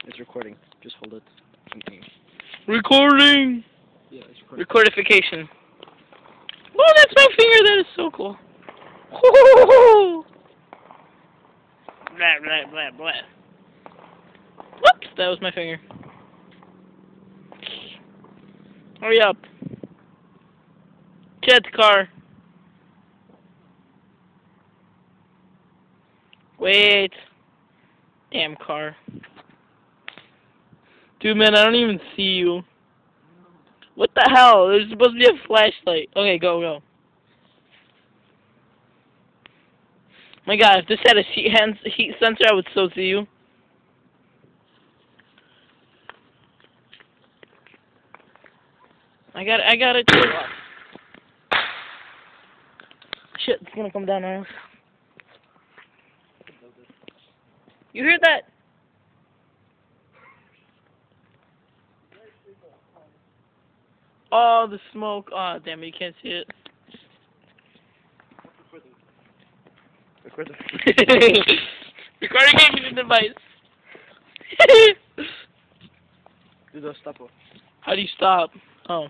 It's recording. Just hold it. Continue. Recording! Yeah, it's recording. Recordification. Oh, that's my finger. That is so cool. Blah, blah, blah, blah. Whoops, that was my finger. Hurry up. Get the car. Wait. Damn car. Dude, man, I don't even see you. What the hell? There's supposed to be a flashlight. Okay, go, go. My God, if this had a heat sensor, I would still see you. I got it. Shit, it's gonna come down on us. You hear that? Oh, the smoke. Oh, damn it, you can't see it. Recording. Recording gaming device. Do the stop. How do you stop? Oh.